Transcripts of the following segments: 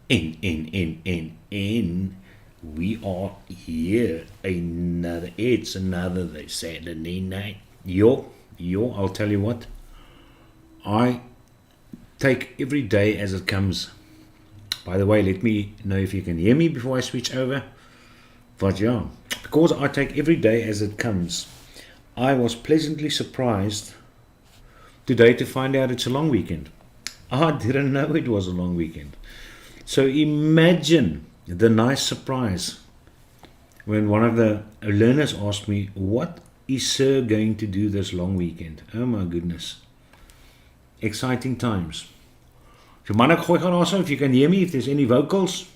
In. We are here. It's another Saturday night. Yo, I'll tell you what. I take every day as it comes. By the way, let me know if you can hear me before I switch over. But yeah, because I take every day as it comes, I was pleasantly surprised today to find out it's a long weekend. I didn't know it was a long weekend. So imagine the nice surprise when one of the learners asked me, what is Sir going to do this long weekend? Oh my goodness. Exciting times. So man, ek gooi gaan also, if you can hear me, if there's any vocals.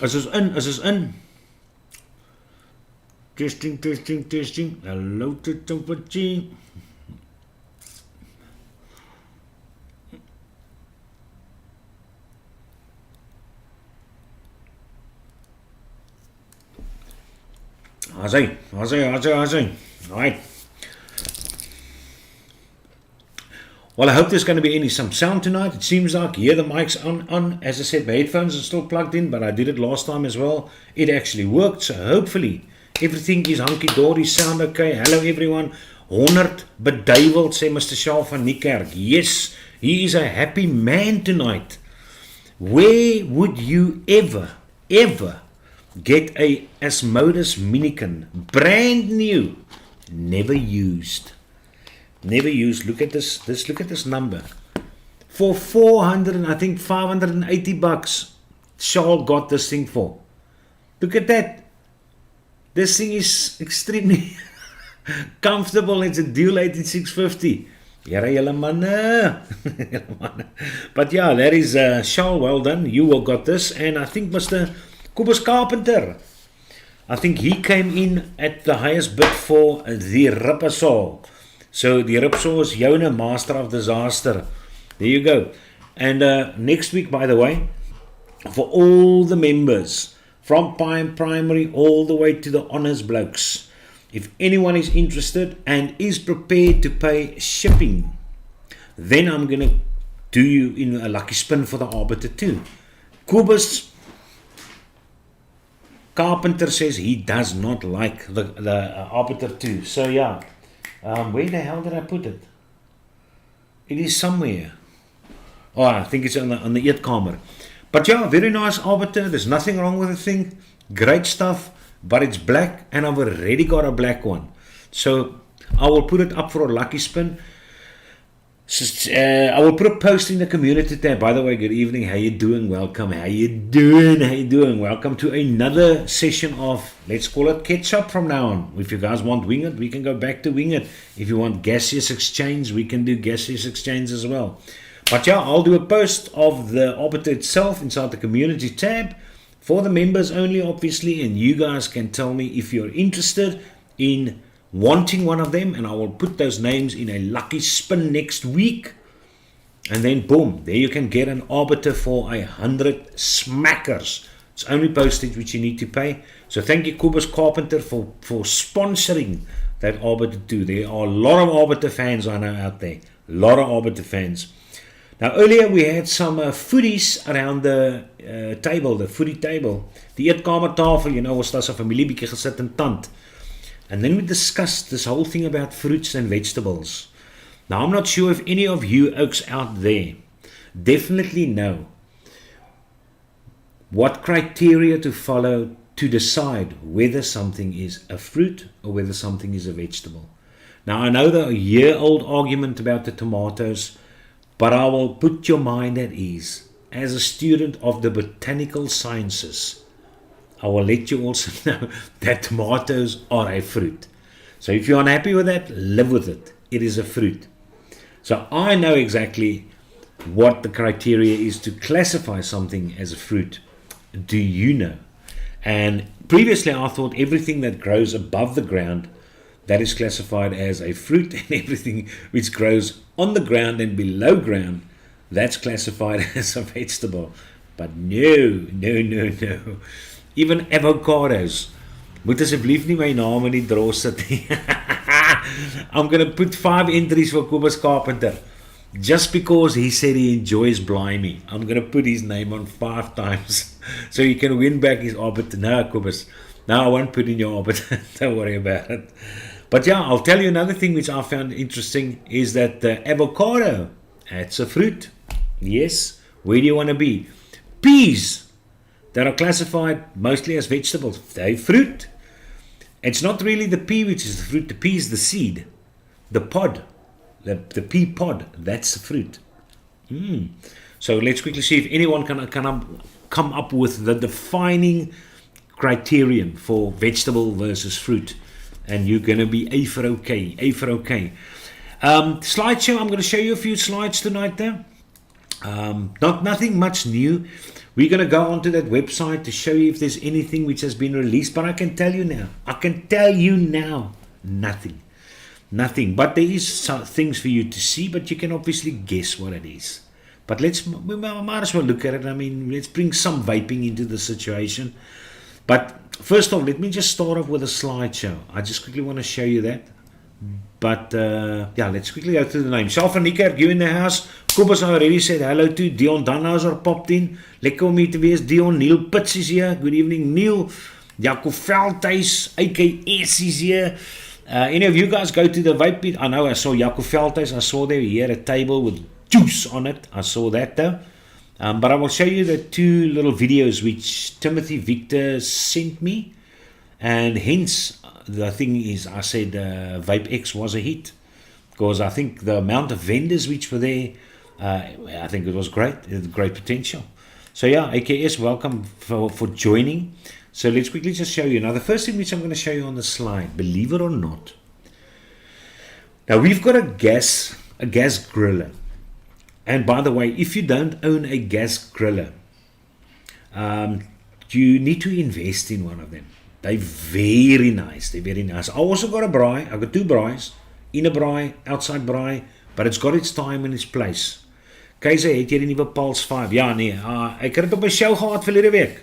Is this in? Testing. Hello to Tumpachi. Azai. Alright. Well, I hope there's going to be some sound tonight. It seems like, yeah, the mic's on. As I said, my headphones are still plugged in, but I did it last time as well. It actually worked, so hopefully everything is hunky-dory, sound okay. Hello everyone. 100 beduiveld, say Mr. Shaw van Niekerk. Yes, he is a happy man tonight. Where would you ever get a Asmodus Minikin, brand new, never used. Look at this. Look at this number. For 400 and I think $580, Charles got this thing for. Look at that. This thing is extremely comfortable. It's a dual 8650. But yeah, that is Charles, well done. You all got this. And I think Mr. Kobus Carpenter, I think he came in at the highest bid for the Ripsaw. So the Ripsaw is Jona, Master of Disaster. There you go. And next week, by the way, for all the members, from primary all the way to the honors blokes, if anyone is interested and is prepared to pay shipping, then I'm going to do you in a lucky spin for the Arbiter too. Kobus Carpenter says he does not like the Arbiter 2. So yeah, where the hell did I put it? It is somewhere. Oh, I think it's on the eetkamer. But yeah, very nice Arbiter. There's nothing wrong with the thing. Great stuff, but it's black and I've already got a black one. So I will put it up for a lucky spin. I will put a post in the community tab. By the way, good evening. How you doing? Welcome. How you doing? Welcome to another session of, let's call it Ketch-Up from now on. If you guys want Wing It, we can go back to Wing It. If you want gaseous exchange, we can do gaseous exchange as well. But yeah, I'll do a post of the Arbiter itself inside the community tab for the members only, obviously, and you guys can tell me if you're interested in wanting one of them, and I will put those names in a lucky spin next week, and then boom, there you can get an Arbiter for 100 smackers. It's only postage which you need to pay. So thank you, Kobus Carpenter, for sponsoring that Arbiter 2. There are a lot of Arbiter fans I know out there, a lot of Arbiter fans. Now earlier we had some foodies around the table, the foodie table, die eetkamertafel, you know, was daar so familie bietjie gesit en tand. And then we discussed this whole thing about fruits and vegetables. Now, I'm not sure if any of you oaks out there definitely know what criteria to follow to decide whether something is a fruit or whether something is a vegetable. Now, I know the year-old argument about the tomatoes, but I will put your mind at ease. As a student of the botanical sciences, I will let you also know that tomatoes are a fruit. So if you're unhappy with that, live with it. It is a fruit. So I know exactly what the criteria is to classify something as a fruit. Do you know? And previously I thought everything that grows above the ground, that is classified as a fruit, and everything which grows on the ground and below ground, that's classified as a vegetable. But no. Even avocados. Moet asseblief nie my naam in die dros sit nie. I'm going to put 5 entries for Kobus Carpenter. just because he said he enjoys Blimey, I'm going to put his name on 5 times so he can win back his orbit. No, Kobus. No, I won't put in your orbit. Don't worry about it. But yeah, I'll tell you another thing which I found interesting is that the avocado, that's a fruit. Yes. Where do you want to be? Peas that are classified mostly as vegetables, they're fruit. It's not really the pea which is the fruit. The pea is the seed, the pod, the pea pod. That's the fruit. So let's quickly see if anyone can come up with the defining criterion for vegetable versus fruit, and you're going to be A for okay. A for okay. Slideshow. I'm going to show you a few slides tonight. There, nothing much new. We're going to go onto that website to show you if there's anything which has been released. But I can tell you now, nothing. But there is some things for you to see, but you can obviously guess what it is. But we might as well look at it. I mean, let's bring some vaping into the situation. But first off, let me just start off with a slideshow. I just quickly want to show you that. But yeah, let's quickly go through the name. Self and Nicker, you in the house. Kobus already said hello to Dion Danhauser popped in. Lekker om hier te wees. Dion, Neil Pitts is here. Good evening, Neil. Jacob Veldhuis, AKS is here. Any of you guys go to the vape pit? I know I saw Jacob Veldhuis. I saw there he had a table with juice on it. I saw that though. But I will show you the 2 little videos which Timothy Victor sent me. And hence, the thing is, I said VapeX was a hit. Because I think the amount of vendors which were there, I think it was great. It had great potential. So yeah, AKS, welcome for joining. So let's quickly just show you. Now the first thing which I'm going to show you on the slide, believe it or not. Now we've got a gas griller. And by the way, if you don't own a gas griller, you need to invest in one of them. They're very nice. I also got a braai. I got 2 braais. In a braai, outside braai. But it's got its time and its place. Keizer, het jy die nuwe Pulse 5? Ja, nee. Ek het dit op my show gehad verlede week.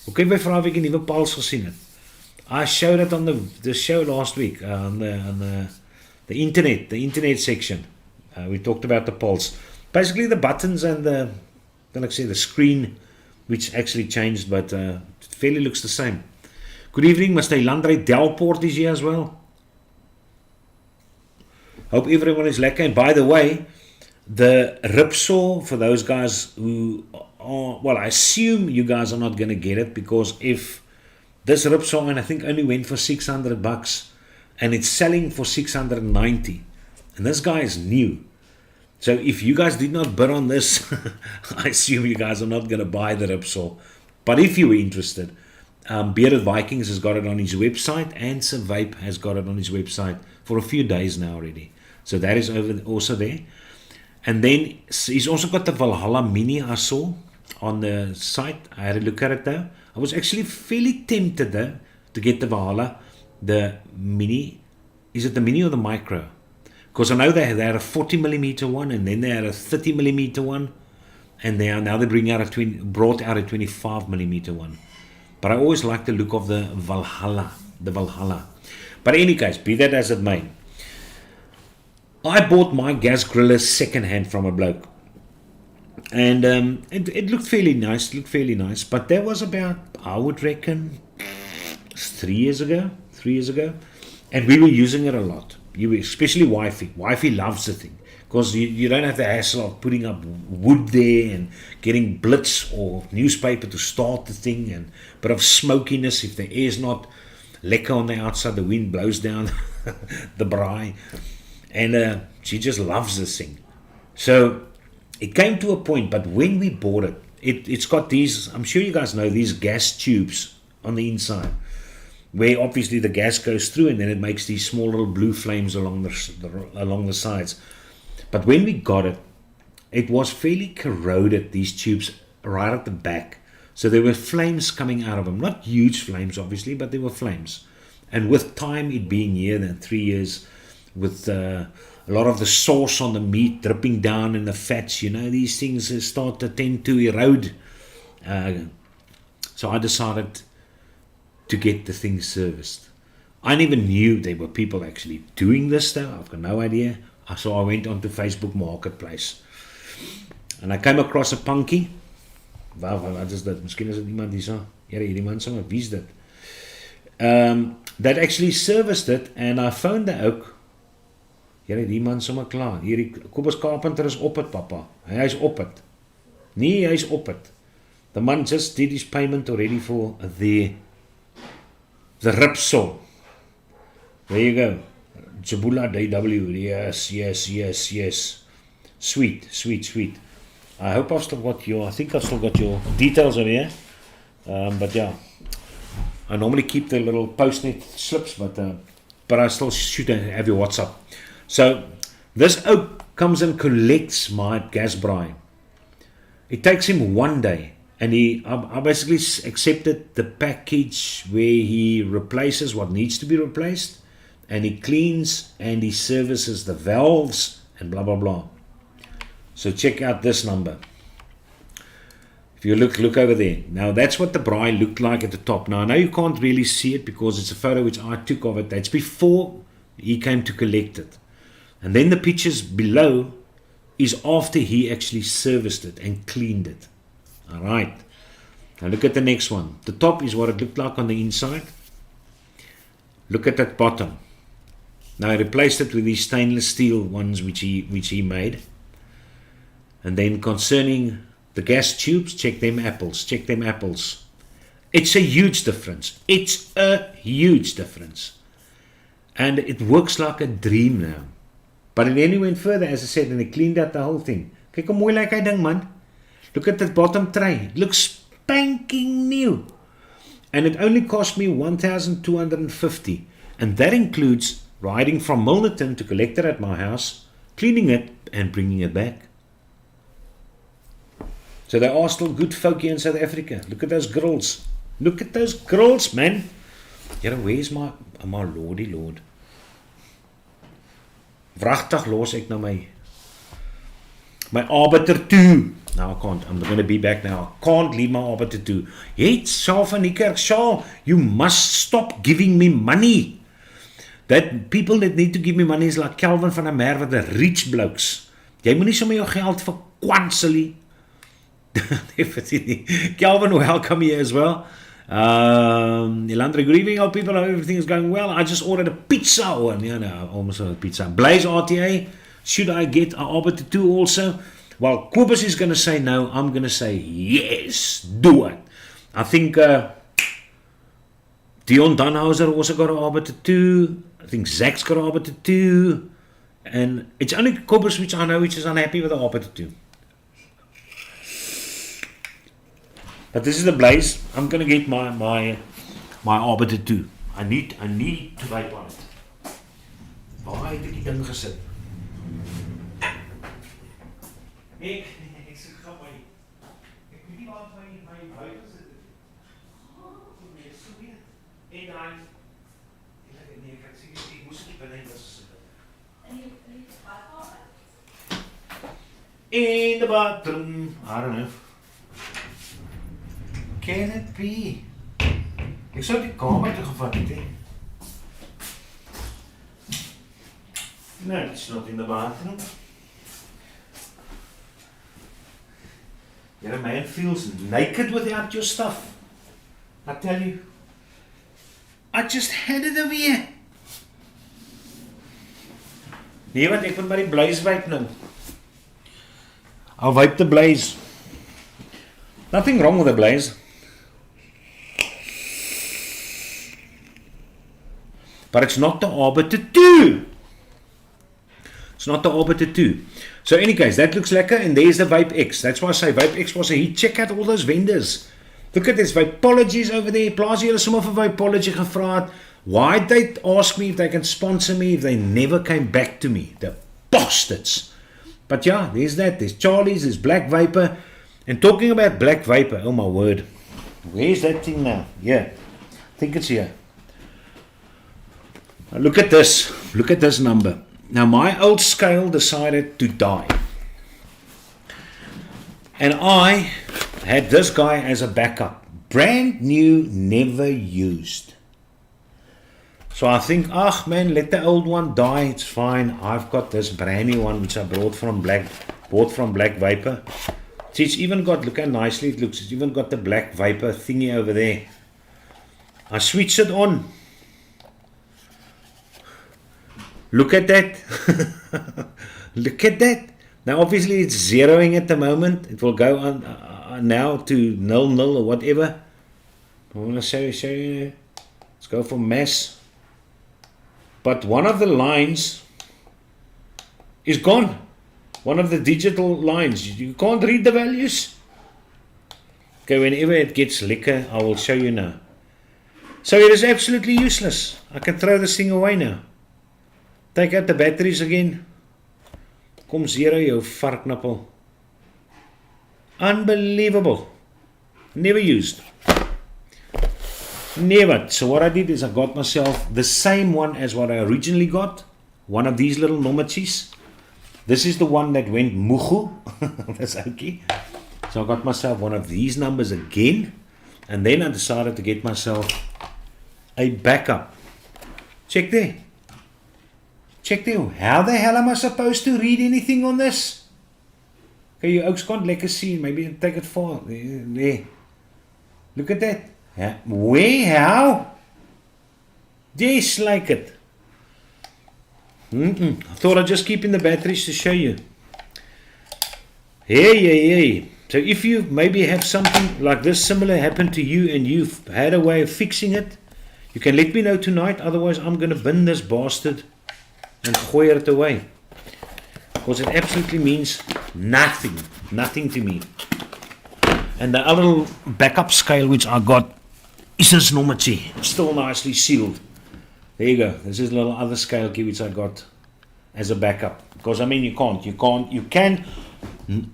Hoe kan jy my vra of ek die nuwe Pulse gesien het? I showed it on the show last week. On the internet section. We talked about the Pulse. Basically the buttons and the screen, which actually changed, but it fairly looks the same. Good evening, Mr. Landry Delport is here as well. Hope everyone is lekker. And by the way, the ripsaw, for those guys who are, well, I assume you guys are not going to get it, because if this ripsaw, and I think only went for $600, and it's selling for $690, and this guy is new. So if you guys did not bid on this, I assume you guys are not going to buy the ripsaw. But if you were interested, Bearded Vikings has got it on his website, and Sir Vape has got it on his website for a few days now already. So that is also there. And then he's also got the Valhalla Mini I saw on the site. I had a look at it though. I was actually fairly tempted though to get the Valhalla, the Mini. Is it the Mini or the Micro? Because I know they had a 40mm one, and then they had a 30mm one, and now they brought out a 25mm one. But I always like the look of the Valhalla. But in any case, be that as it may, I bought my gas griller second hand from a bloke, and it looked fairly nice. But that was about, I would reckon, 3 years ago, and we were using it a lot. Especially wifey. Wifey loves the thing, because you don't have the hassle of putting up wood there and getting blitz or newspaper to start the thing, and a bit of smokiness if the air's not lekker on the outside, the wind blows down the braai, and she just loves this thing. So it came to a point, but when we bought it, it's got these, I'm sure you guys know, these gas tubes on the inside, where obviously the gas goes through, and then it makes these small little blue flames along the sides. But when we got it, it was fairly corroded, these tubes right at the back. So there were flames coming out of them. Not huge flames, obviously, but there were flames. And with time, it being here, then 3 years, with a lot of the sauce on the meat dripping down and the fats, these things start to tend to erode. So I decided to get the thing serviced. I never knew there were people actually doing this though. I've got no idea. So I went onto Facebook Marketplace. And I came across a punky. Wat is dit? Miskien is dit iemand hier so. Ja, hierdie man sommer, wie is dit? That actually serviced it, and I phoned the ook. Ja, die man sommer klaar. Hierdie Kobus Carpenter is op het, papa. Hy is op het. Nee, hy is op het. The man just did his payment already for the Ripsaw. There you go. Jabula DW. Yes. Sweet. I hope I've still got I think I've still got your details over here. But yeah, I normally keep the little Postnet slips, but I still should have your WhatsApp. So this oak comes and collects my gas braai. It takes him 1 day, and I basically accepted the package where he replaces what needs to be replaced, and he cleans and he services the valves and blah blah blah. So check out this number. If you look over there. Now that's what the braai looked like at the top. Now I know you can't really see it because it's a photo which I took of it. That's before he came to collect it. And then the pictures below is after he actually serviced it and cleaned it. Alright. Now look at the next one. The top is what it looked like on the inside. Look at that bottom. Now I replaced it with these stainless steel ones which he made. And then concerning the gas tubes, check them apples. It's a huge difference. And it works like a dream now. But it only went further, as I said, and it cleaned out the whole thing. Kyk hoe mooi lyk hy ding, man. Look at that bottom tray. It looks spanking new. And it only cost me $1,250. And that includes riding from Milnerton to collect it at my house, cleaning it, and bringing it back. So there are still good folk here in South Africa. Look at those grills. Man. Yeah, where's my lordy lord? Wragtig los ek nou my arbiter toe. Now I can't. I'm going to be back now. I can't leave my arbiter toe. Hey, Shaal van die kerk, Shaal, you must stop giving me money. That people that need to give me money is like Calvin van der Merwe, the rich blokes. Jy moenie sommer jou geld vir kwanselie. Calvin, welcome here as well. Elandra, good evening, all people. Everything is going well. I just ordered a pizza. Almost a pizza. Blaze RTA. Should I get an arbiter too also? Well, Kobus is going to say no. I'm going to say yes. Do it. I think Dion Dunhauser also got an arbiter too. I think Zach's got an arbiter too. And it's only Kobus which I know which is unhappy with the arbiter too. But this is the Blaze. I'm going to get my arbiter too. I need to vape on it. Waar het ek die ding gesit? Ek sit gaan my ek weet nie waar my vape sit. Nee, so weer. En dan nee, ek sê ek moes nie binne was sit. In the bathroom. I don't know. Can it be? Ek sou die kamer toe gevat het, he. No, it's not in the bathroom. You're a man feels naked without your stuff. I tell you. I just had it over here. Nee, want ek moet maar die Blaze vape nou. I'll vape the Blaze. Nothing wrong with the Blaze. But it's not the arbiter 2. It's not the arbiter 2. So in any case, that looks lekker, and there's the VapeX. That's why I say VapeX was a hit. Check out all those vendors. Look at this, Vapologies over there. Plaas julle sommer vir Vapology gevra het. Why they ask me if they can sponsor me if they never came back to me? The bastards. But yeah, there's that. There's Charlie's, there's Black Vapor. And talking about Black Vapor, oh my word. Where's that thing now? Yeah, I think it's here. Now look at this. Look at this number. Now my old scale decided to die. And I had this guy as a backup. Brand new, never used. So I think, man, let the old one die, it's fine. I've got this brand new one which I bought from Black Vapor. See, it's even got, look how nicely it looks, it's even got the Black Vapor thingy over there. I switch it on. Look at that. Look at that. Now obviously it's zeroing at the moment. It will go on now to 0 or whatever. I want to show you. Let's go for mass. But one of the lines is gone. One of the digital lines. You can't read the values. Okay, whenever it gets liquor, I will show you now. So it is absolutely useless. I can throw this thing away now. Take out the batteries again. Kom zero jou varknappel. Unbelievable. Never used. Never. So what I did is I got myself the same one as what I originally got. One of these little nomachis. This is the one that went muhu. That's okay. So I got myself one of these numbers again. And then I decided to get myself a backup. Check there. Check there. How the hell am I supposed to read anything on this? Okay, you ook can't lekker see. Maybe take it far. There. Look at that. Yeah. Where? How? Just like it. I thought I'd just keep in the batteries to show you. Hey. So if you maybe have something like this similar happen to you and you've had a way of fixing it, you can let me know tonight. Otherwise, I'm going to bin this bastard and gooi it away. Because it absolutely means nothing. Nothing to me. And the other little backup scale which I got is this Nomachi. Still nicely sealed. There you go. This is a little other scale key which I got as a backup. Because I mean you can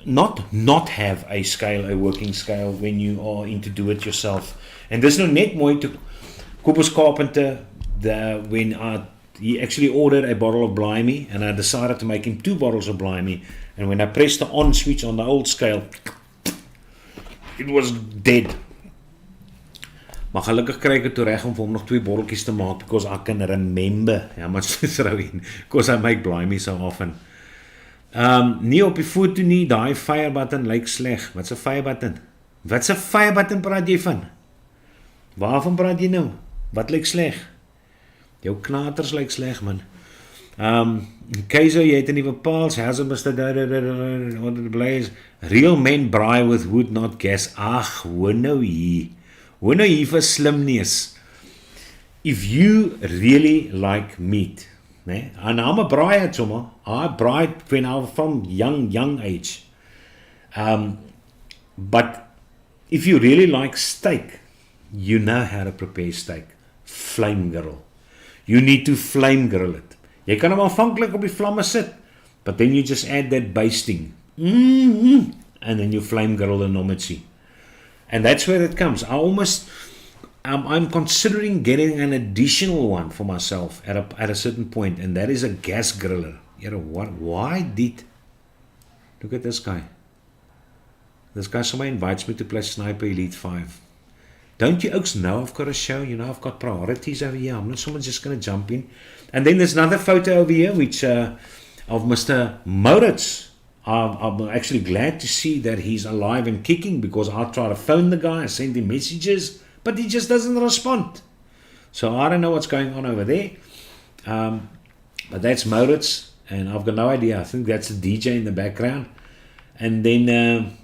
not have a scale, a working scale when you are into do it yourself. And there's no net mooi to Kobus Carpenter when he actually ordered a bottle of Blimey and I decided to make him 2 bottles of Blimey, and when I pressed the on switch on the old scale, it was dead. Maar gelukkig kry ek dit toe reg om vir hom nog 2 botteltjies te maak, because I can remember how much to throw in, because I make Blimey so often. Nie op die foto nie, daai fire button lyk sleg. Wat 'n fire button? Wat 'n fire button praat jy van? Waarvan praat jy nou? Wat lyk sleg? Jou knaters lyk sleg, man. Keizer, jy het 'n nuwe pals. How's it, Mr. What the blaze? Real men braai with wood, not gas. Ag, hoor nou hier. Hoor nou hier vir slimnees. If you really like meat, nee, and I'm a braaier, sommer. I braai when I was from young age. But if you really like steak, you know how to prepare steak. Flame grill. You need to flame grill it. Jy kan hom aanvanklik op die vlamme sit, but then you just add that basting. And then you flame grill the nomachi. And that's where it comes. I'm considering getting an additional one for myself at a certain point, and that is a gas griller. You know what? Look at this guy. This guy, somebody invites me to play Sniper Elite 5. Don't you folks know I've got a show? You know, I've got priorities over here. I'm not someone's just going to jump in. And then there's another photo over here, which of Mr. Moritz. I'm actually glad to see that he's alive and kicking, because I try to phone the guy, I send him messages, but he just doesn't respond. So I don't know what's going on over there. But that's Moritz, and I've got no idea. I think that's the DJ in the background. And then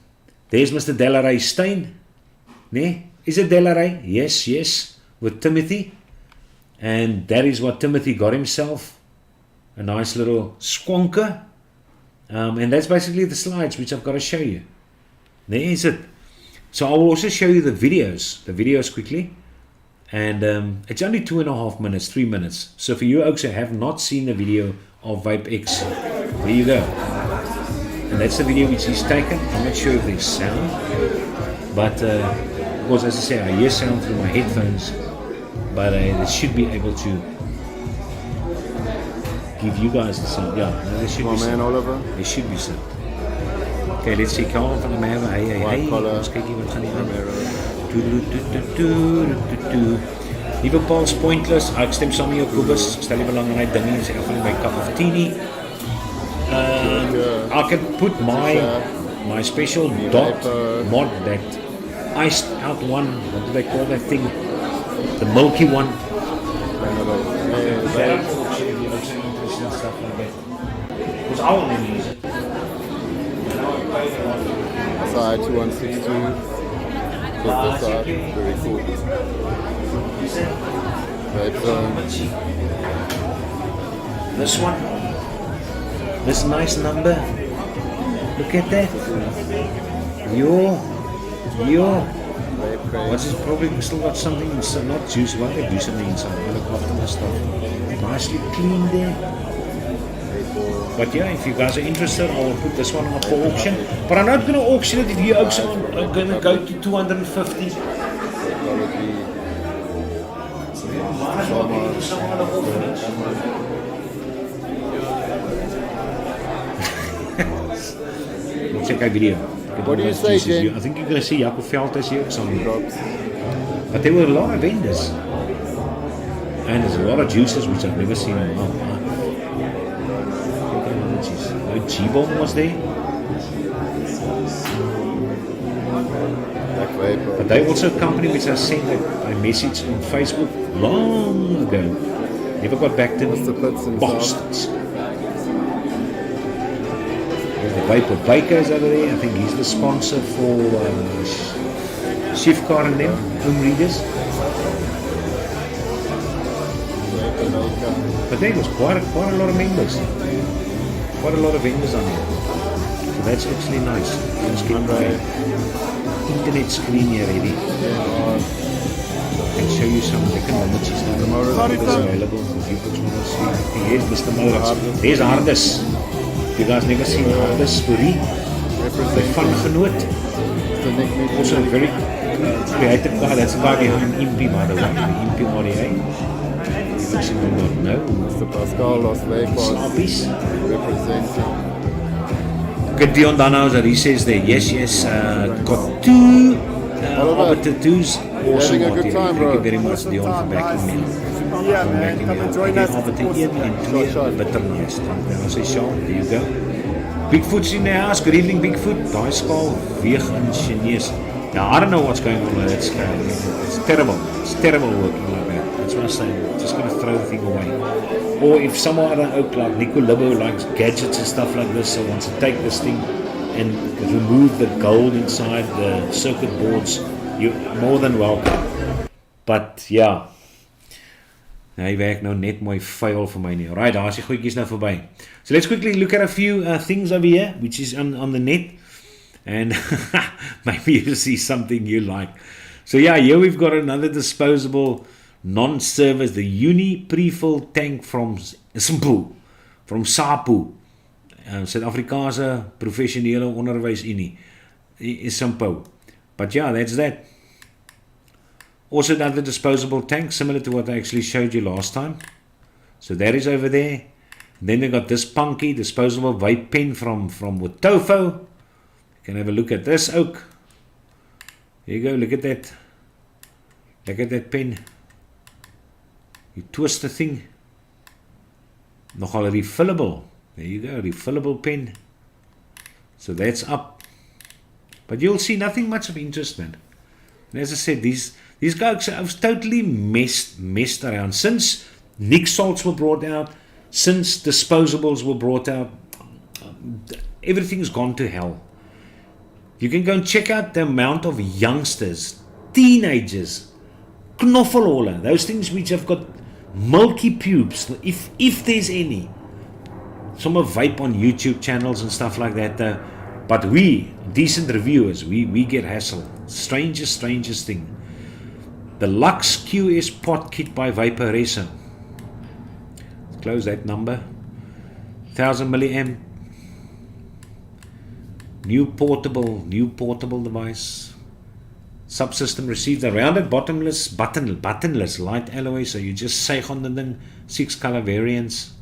there's Mr. Delaray Stein. Nee? Is it Delaray? Yes, with Timothy. And that is what Timothy got himself. A nice little squonker. And that's basically the slides which I've got to show you. There is it. So I will also show you the videos quickly. And it's only 2.5 minutes, 3 minutes. So for you folks who have not seen the video of VapeX, there you go. And that's the video which he's taken. I'm not sure if there's sound, but because as I say, I hear sound through my headphones, but they should be able to give you guys the sound. Yeah, no, there should be sound. Oliver. There should be sound. Okay, let's see. Come on van my hey. Ons kyk hier wat gaan hier aan. Liewe Paul's pointless. Ek stem saam met jou Kobus. Ek stel nie belang in hy ding nie. Sê afval my cup of tea nie. I can put my special dot mod, that iced out one, what do they call that thing? The milky one. Because I want to use it. Side 2162. Check this out. Very cool. Patron. This one. This nice number. Look at that. Yo. What's this? Probably still got something inside. Not juice. Why they do something inside? I look after my stuff. Nicely clean there. But yeah, if you guys are interested, I will put this one up for auction. But I'm not going to auction it if you auction. I'm going to go to 250. Check out video. What do you say, Jen? I think you're going to see Jaco Veltes here or something. But there were a lot of vendors. And there's a lot of juices which I've never seen in a while. G-Bomb was there. But they also a company which I sent a message on Facebook long ago. Never got back to me. Bastards. The Vapor Bakers over there. I think he's the sponsor for Shifcar and them, home readers. But there was quite a lot of members. Quite a lot of vendors on here. So that's actually nice. Let's get my internet screen here ready. I can show you some different images now. Available if you want to see. Here's Mr. Maurits. There's Hardus. You guys never seen Hardus story? The fun genoot. Also a very creative guy. That's the guy behind Impy, by the way. The Impy RDA. You may not know. Mr. Pascal Las Vegas representing. Good Dion Danhauser, he says there, yes, got two Arbiter 2s. Awesome, having a good time, bro. Thank you very much, Dion, for backing me. Yeah, man, come and join us. Arbiter 1 and 2 Arbiter nice. I say, Sean, there you go. Bigfoot's in the house. Good evening, Bigfoot. Die skaal weeg in Chinees. Now, I don't know what's going on with that scale. It's terrible. It's terrible working like that. That's what I'm saying. Just going to throw the thing away. Or if someone other oak like Nico Libo likes gadgets and stuff like this, so wants to take this thing and remove the gold inside the circuit boards, you're more than welcome. But yeah, hy werk nou net mooi vuil vir my nie. Alright, daar is die goedjies nou verby. So let's quickly look at a few things over here, which is on the net. And maybe you see something you like. So yeah, here we've got another disposable non-service, the Uni pre-fill tank from Simpo, from SAPU, Suid-Afrikaanse Professionele Onderwysunie, is Simpo. But yeah, that's that. Also another disposable tank, similar to what I actually showed you last time. So that is over there. Then they got this punky disposable vape pen from Wotofo. You can have a look at this oak. There you go, look at that. Look at that pen. You twist the thing. Nogal refillable. There you go, refillable pen. So that's up. But you'll see nothing much of interest, man. And as I said, these guys have totally messed around. Since Nick salts were brought out, since disposables were brought out, everything's gone to hell. You can go and check out the amount of youngsters, teenagers, knoffelholle, those things which have got milky pubes, if there's any. Some of vape on YouTube channels and stuff like that. But we, decent reviewers, we get hassled. Strangest thing. The Lux QS pot kit by Vaporesa. Close that number. 1000 milliamp. New portable device. Subsystem received a rounded buttonless light alloy, so you just sag on the thing. 6 color variants.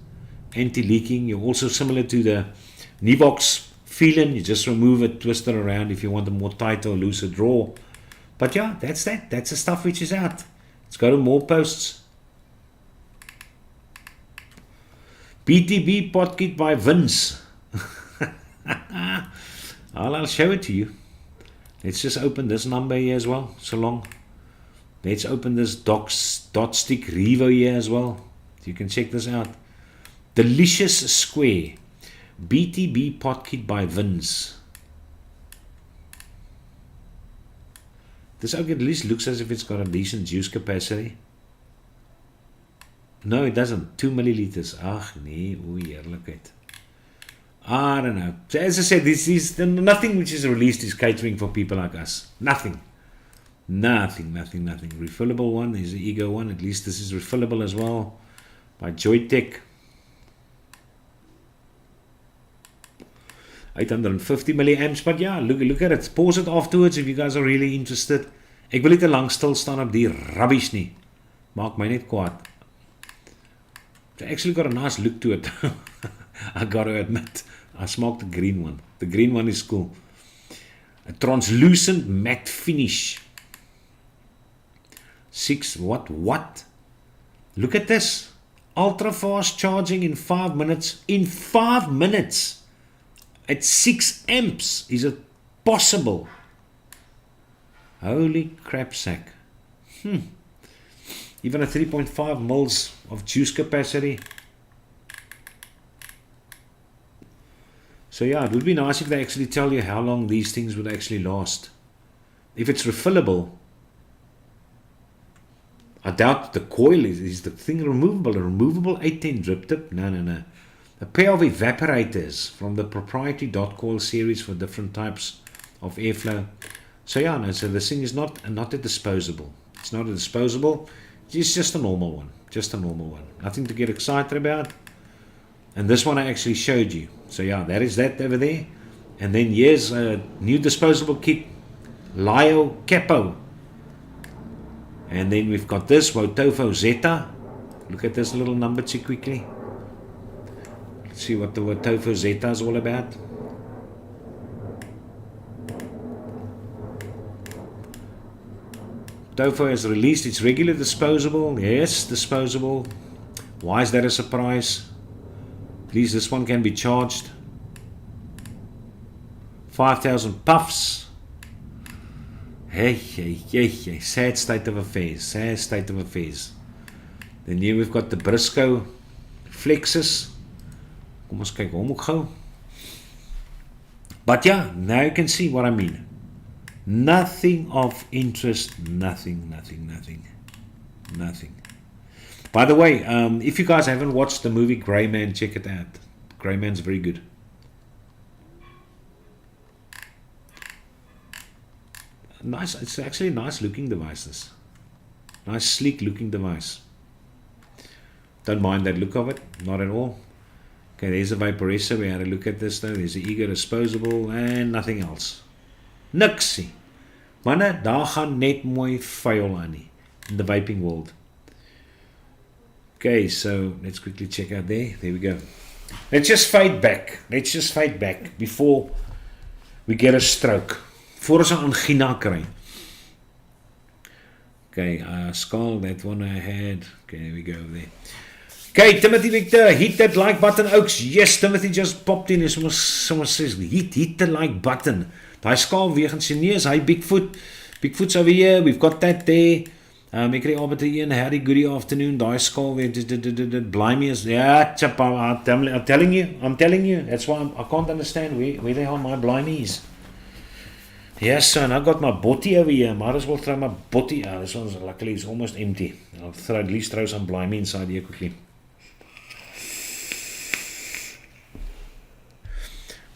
Anti-leaking. You're also similar to the Nivox feeling. You just remove it, twist it around if you want a more tight or looser draw. But yeah, that's that. That's the stuff which is out. Let's go to more posts. BTB pot kit by Vince. I'll show it to you. Let's just open this number here as well. So long. Let's open this dot stick Revo here as well. So you can check this out. Delicious Square. BTB pot kit by Vince. This ook at least looks as if it's got a decent juice capacity. No, it doesn't. 2 milliliters. Ach nee, oei, heerlijkheid. I don't know. So as I said, this is nothing which is released is catering for people like us. Nothing. Nothing. Refillable one is the Ego one. At least this is refillable as well. By Joytech. 850 milliamps, but yeah, look at it. Pause it afterwards if you guys are really interested. Ek wil nie te lang stil staan op die rubbish nie. Maak my net kwaad. It's actually got a nice look to it. I gotta admit. I smoked the green one. The green one is cool. A translucent matte finish. 6 watt. What? Look at this. Ultra fast charging in 5 minutes. In 5 minutes! At 6 amps. Is it possible? Holy crap sack. Even a 3.5 mils of juice capacity. So yeah, it would be nice if they actually tell you how long these things would actually last. If it's refillable. I doubt the coil is the thing removable. A removable 810 drip tip? No. A pair of evaporators from the proprietary dot coil series for different types of airflow. So yeah, no, so this thing is not a disposable. It's not a disposable. It's just a normal one. Just a normal one. Nothing to get excited about. And this one I actually showed you. So yeah, that is that over there. And then here's a new disposable kit. Lio Capo. And then we've got this Wotofo Zeta. Look at this little number two quickly. Let's see what the Wotofo Zeta is all about. Wotofo has released its regular disposable. Yes, disposable. Why is that a surprise? At least this one can be charged. 5,000 puffs. Hey, sad state of affairs. Sad state of affairs. Then here we've got the Briscoe Flexus. Kom ons kyk hom ook gou. But yeah, now you can see what I mean. Nothing of interest. Nothing. By the way, if you guys haven't watched the movie Grey Man, check it out. Grey Man's very good. Nice. It's actually a nice looking device. This nice sleek looking device. Don't mind that look of it, not at all. Okay, there's a vaporessa. We had a look at this now. There's the Ego disposable and nothing else. Niksie. Manne, daar gaan net mooi vuil aan nie in the vaping world. Okay, so let's quickly check out there. There we go. Let's just fade back. Before we get a stroke. Voor ons 'n angina kry. Okay, skull, that one I had. Okay, there we go there. Okay, Timothy Victor, hit that like button, Oaks. Yes, Timothy just popped in. Someone says, hit the like button. Daai skaal wegens Chinees, hy Bigfoot's over here. We've got that there. Ek kry albei een, Harry, good afternoon. Daai skaal weer, blimey is, yeah, chap, I'm telling you, that's why I can't understand where the hell my blimey is. Yes, son, I got my botty over here. Might as well throw my botty out. This one's luckily it's almost empty. I'll at least throw some blimey inside here quickly.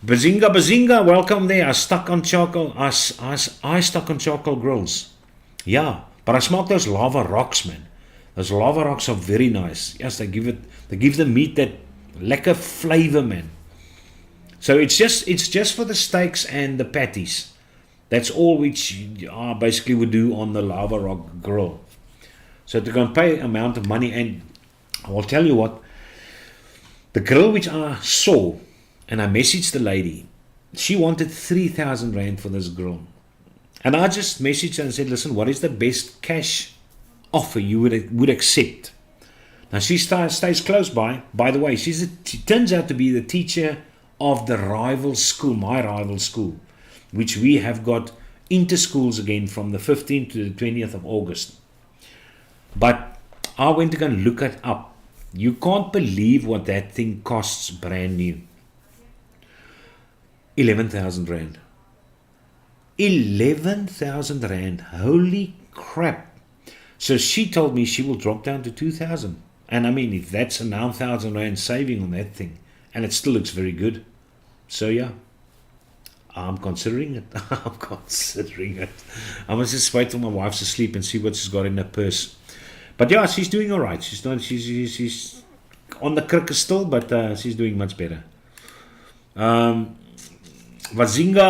Bazinga, welcome there. I stuck on charcoal grills. Yeah, but I smoked those lava rocks, man. Those lava rocks are very nice. Yes, they give the meat that lekker flavor, man. So it's just for the steaks and the patties. That's all which I basically would do on the lava rock grill. So to go and pay amount of money, and I will tell you what, the grill which I saw, and I messaged the lady, she wanted 3,000 Rand for this grill. And I just messaged her and said, listen, what is the best cash offer you would accept. Now she stays close by. By the way, she turns out to be the teacher of the rival school, my rival school, which we have got inter-schools again from the 15th to the 20th of August. But I went to go and look it up. You can't believe what that thing costs brand new. 11,000 Rand. 11,000 Rand. Holy crap. So she told me she will drop down to 2,000. And I mean, if that's a 9,000 Rand saving on that thing, and it still looks very good. So yeah, I'm considering it. I'm considering it. I must just wait till my wife's asleep and see what she's got in her purse. But yeah, she's doing all right. She's on the cricket still, but she's doing much better. Vazinga,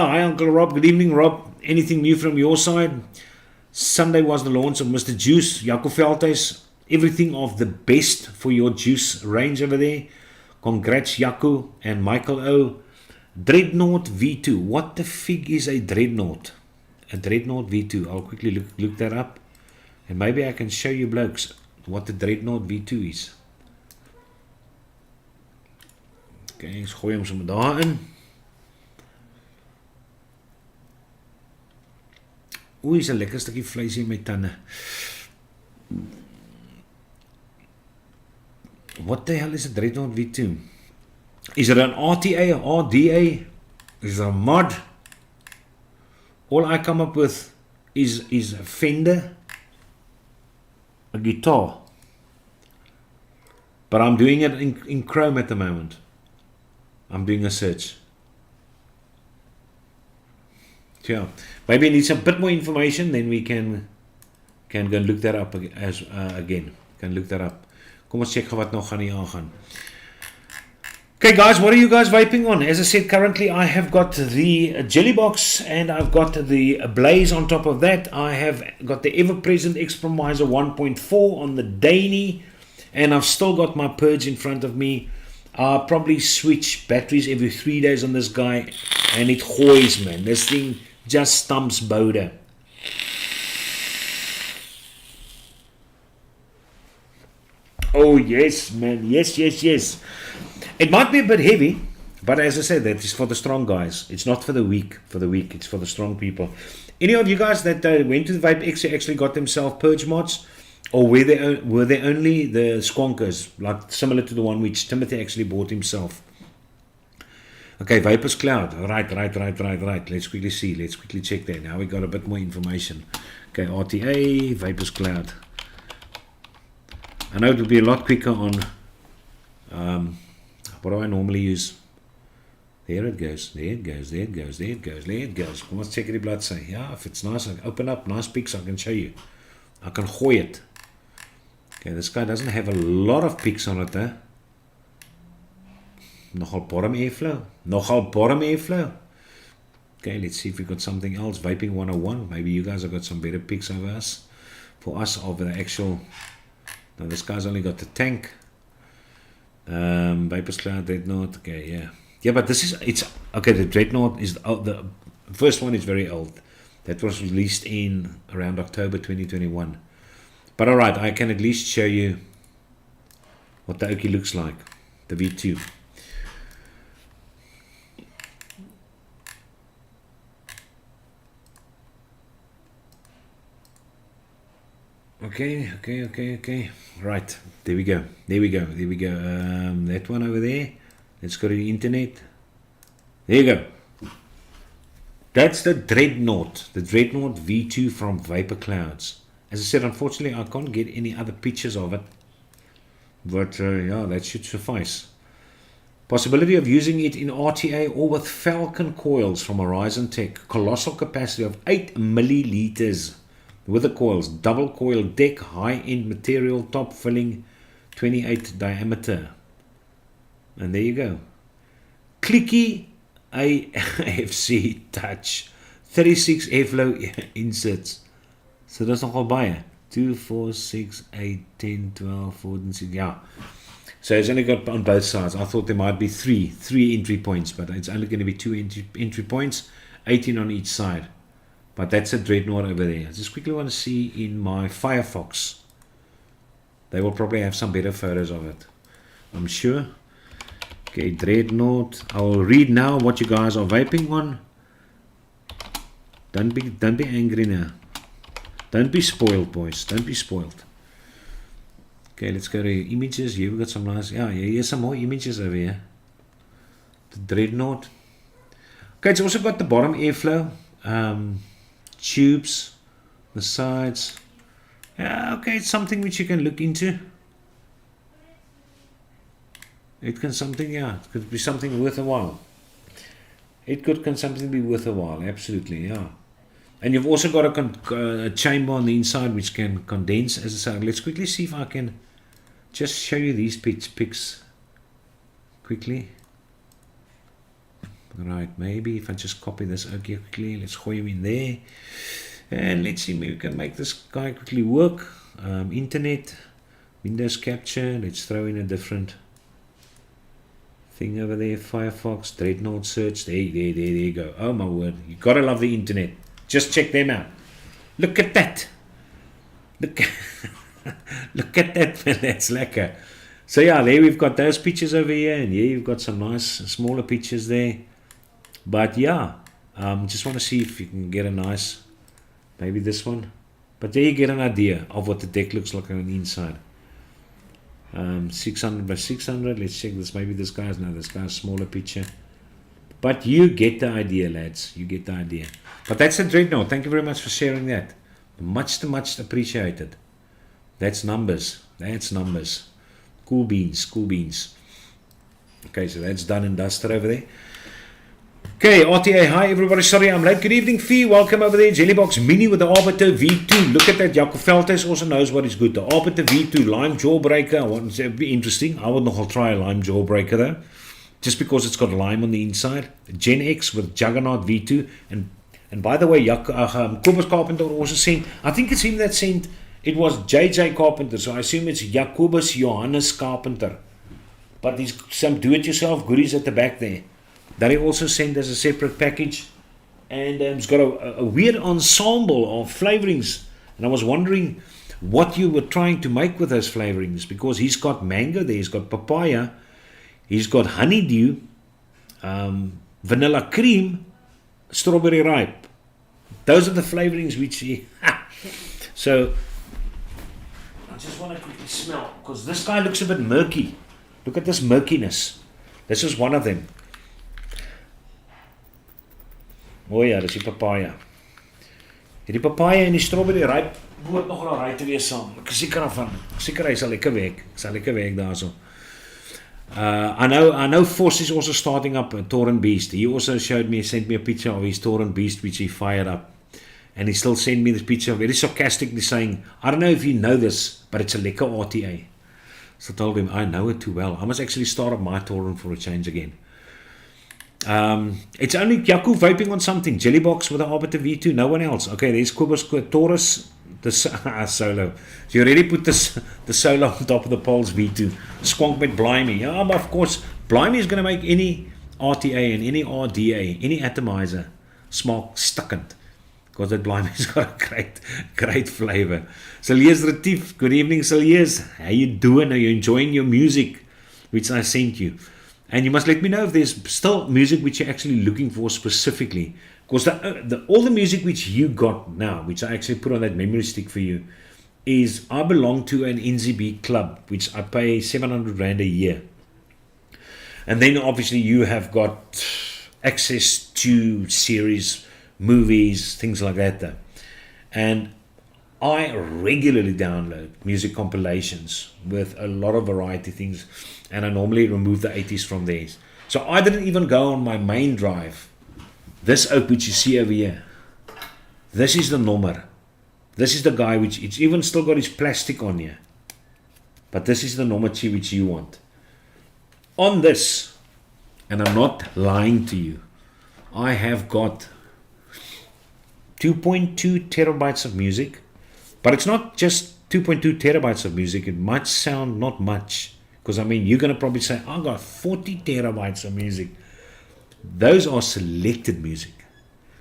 hi Uncle Rob. Good evening, Rob. Anything new from your side? Sunday was the launch of Mr. Juice, Jaco Veldhuis. Everything of the best for your juice range over there. Congrats, Jaco and Michael O. Dreadnought V2. What the fig is a Dreadnought? A Dreadnought V2. I'll quickly look that up. And maybe I can show you blokes what the Dreadnought V2 is. Okay, eens gooi hom sommer daarin. Oei, is 'n lekker stukkie vleis in my tande. What the hell is a Dreadnought V2? Is it an RTA or RDA? Is it a mod? All I come up with is a Fender, a guitar. But I'm doing it in Chrome at the moment. I'm doing a search. Yeah, maybe I need some bit more information, then we can go and look that up again. Can look that up. Kom ons check wat nog gaan hier aangaan. Okay guys, what are you guys vaping on? As I said, currently I have got the Jelly Box and I've got the Blaze on top of that. I have got the ever-present Expromiser 1.4 on the Dainey, and I've still got my Purge in front of me. I'll probably switch batteries every 3 days on this guy, and it hoys, man. This thing just stumps Boda. Oh yes, man. Yes. It might be a bit heavy, but as I said, that is for the strong guys. It's not for the weak. It's for the strong people. Any of you guys that went to the VapeX who actually got themselves Purge mods, or were they only the squonkers, like similar to the one which Timothy actually bought himself? Okay, Vapors Cloud. Right. Let's quickly see. Let's quickly check that. Now we got a bit more information. Okay, RTA, Vapors Cloud. I know it will be a lot quicker on, what do I normally use? There it goes. Come on, check the blood say. Yeah, if it's nice, I open up, nice pics, I can show you. I can gooi it. Okay, this guy doesn't have a lot of pics on it, eh? Nogal bottom airflow. Okay, let's see if we got something else. Vaping 101. Maybe you guys have got some better pics over us. For us, of the actual... Now this guy's only got the tank. Vapors Cloud, Dreadnought. Okay, yeah. Yeah, but this is... Okay, the Dreadnought is... the first one is very old. That was released in around October 2021. But alright, I can at least show you what the Oki looks like. The V2. Okay. Right, there we go. That one over there. Let's go to the internet. There you go. That's the Dreadnought. The Dreadnought V2 from Vapor Clouds. As I said, unfortunately, I can't get any other pictures of it. But yeah, that should suffice. Possibility of using it in RTA or with Falcon coils from Horizon Tech. Colossal capacity of 8 milliliters. With the coils, double coil deck, high-end material, top filling, 28 diameter. And there you go. Clicky AFC touch, 36 airflow inserts. So that's nogal baie. 2, 4, 6, 8, 10, 12, 14, 16, yeah. So it's only got on both sides. I thought there might be three entry points, but it's only going to be 2 entry points, 18 on each side. But that's a Dreadnought over there. I just quickly want to see in my Firefox They will probably have some better photos of it, I'm sure. Okay, Dreadnought. I'll read now what you guys are vaping on. Don't be angry now. Don't be spoiled, boys. Don't be spoiled. Okay, let's go to images. Here we've got some nice, here's some more images over here. The Dreadnought. Okay, it's also got the bottom airflow, tubes, the sides. Yeah, okay, it's something which you can look into. It can it could be something worth a while. It can something be worth a while, absolutely, yeah. And you've also got a chamber on the inside which can condense as a sound. Let's quickly see if I can just show you these pics quickly. Right, maybe if I just copy this okay quickly, let's throw you in there. And let's see, maybe we can make this guy quickly work. Internet, Windows Capture, let's throw in a different thing over there. Firefox, Dreadnought search, there you go. Oh my word, you gotta love the internet. Just check them out. Look at that. Look at that, man. That's lekker. So yeah, there we've got those pictures over here, and here you've got some nice smaller pictures there. But yeah, just want to see if you can get a nice, maybe this one. But there you get an idea of what the deck looks like on the inside. 600 by 600. Let's check this. Maybe this guy's a smaller picture. But you get the idea, lads. You get the idea. But that's a Dreadnought. Thank you very much for sharing that. Much appreciated. That's numbers. That's numbers. Cool beans. Cool beans. Okay, so that's done and dusted over there. Okay, RTA, hi everybody. Sorry I'm late. Good evening, Fee. Welcome over there. Jellybox Mini with the Arbiter V2. Look at that. Jaco Veltes also knows what is good. The Arbiter V2 Lime Jawbreaker. I want to be interesting. I would noch try a Lime Jawbreaker though. Just because it's got lime on the inside. Gen X with Juggernaut V2. And by the way, Kobus Carpenter also sent, I think it's him that sent, it was JJ Carpenter, so I assume it's Jacobus Johannes Carpenter. But there's some do-it-yourself goodies at the back there that he also sent as a separate package. And it's got a weird ensemble of flavorings. And I was wondering what you were trying to make with those flavorings, because he's got mango there, he's got papaya, he's got honeydew, vanilla cream, strawberry ripe. Those are the flavorings which he... So, I just want to quickly smell, because this guy looks a bit murky. Look at this murkiness. This is one of them. Oh ja, dis die papaya. Die papaya en die strawberry ripe behoort nog wel right te wees saam. Ek is seker daarvan. Seker hy sal lekker werk. Sal lekker werk daarso. I know Force is also starting up a Torrent Beast. He also sent me a picture of his Torrent Beast which he fired up. And he still sent me this picture very sarcastically saying, I don't know if you know this, but it's a lekker RTA. So I told him, I know it too well. I must actually start up my Torrent for a change again. It's only Yaku vaping on something. Jellybox with the Arbiter V2, no one else. Okay, there's Kubus Taurus, the Solo. So you already put the Solo on top of the Pulse V2. Squonk met Blimey. Yeah, but of course, Blimey is going to make any RTA and any RDA, any atomizer, smoke stuckant. Because that Blimey's got a great flavor. Saliers Retief, good evening, Saliers. How you doing? Are you enjoying your music, which I sent you? And you must let me know if there's still music which you're actually looking for specifically. Because all the music which you got now, which I actually put on that memory stick for you, is I belong to an NZB club, which I pay 700 Rand a year. And then obviously you have got access to series, movies, things like that though. And I regularly download music compilations with a lot of variety things, and I normally remove the 80s from there. So I didn't even go on my main drive. This oak which you see over here, this is the Nommer. This is the guy which, it's even still got his plastic on here. But this is the Nommer which you want. On this, and I'm not lying to you, I have got 2.2 terabytes of music. But it's not just 2.2 terabytes of music. It might sound not much. Because, I mean, you're going to probably say, I got 40 terabytes of music. Those are selected music.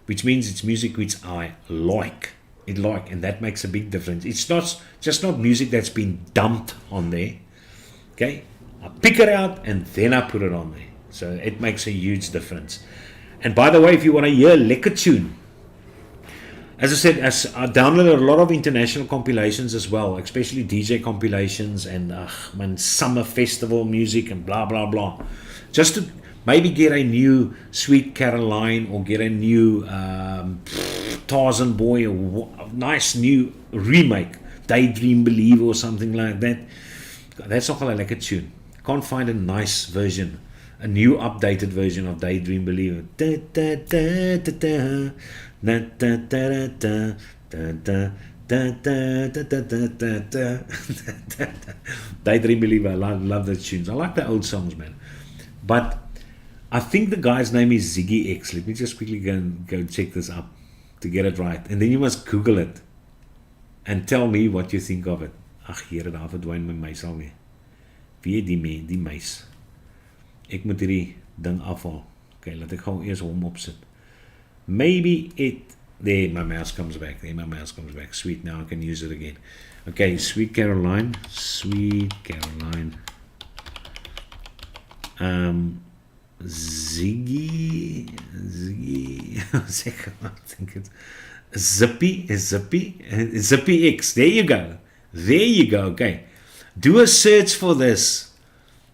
Which means it's music which I like. And that makes a big difference. It's not just not music that's been dumped on there. Okay, I pick it out and then I put it on there. So it makes a huge difference. And by the way, if you want to hear lekker tune, as I said, I downloaded a lot of international compilations as well, especially DJ compilations and summer festival music and blah blah blah, just to maybe get a new Sweet Caroline or get a new Tarzan Boy, or nice new remake, Daydream Believer or something like that. That's nogal 'n lekker tune. Can't find a nice version, a new updated version of Daydream Believer. Daydream Believer, I love the tunes. I like the old songs, man. But I think the guy's name is Ziggy X. Let me just quickly go check this up to get it right. And then you must Google it and tell me what you think of it. Ag, Here, daar verdwyn my muis alweer. Wie die muis? Ek moet hierdie ding afhaal. Okay, laat ek gou eers hom opsit. Maybe it... There, my mouse comes back. Sweet, now I can use it again. Okay, Sweet Caroline. Ziggy, I think it's Zippy X. There you go. Okay, do a search for this.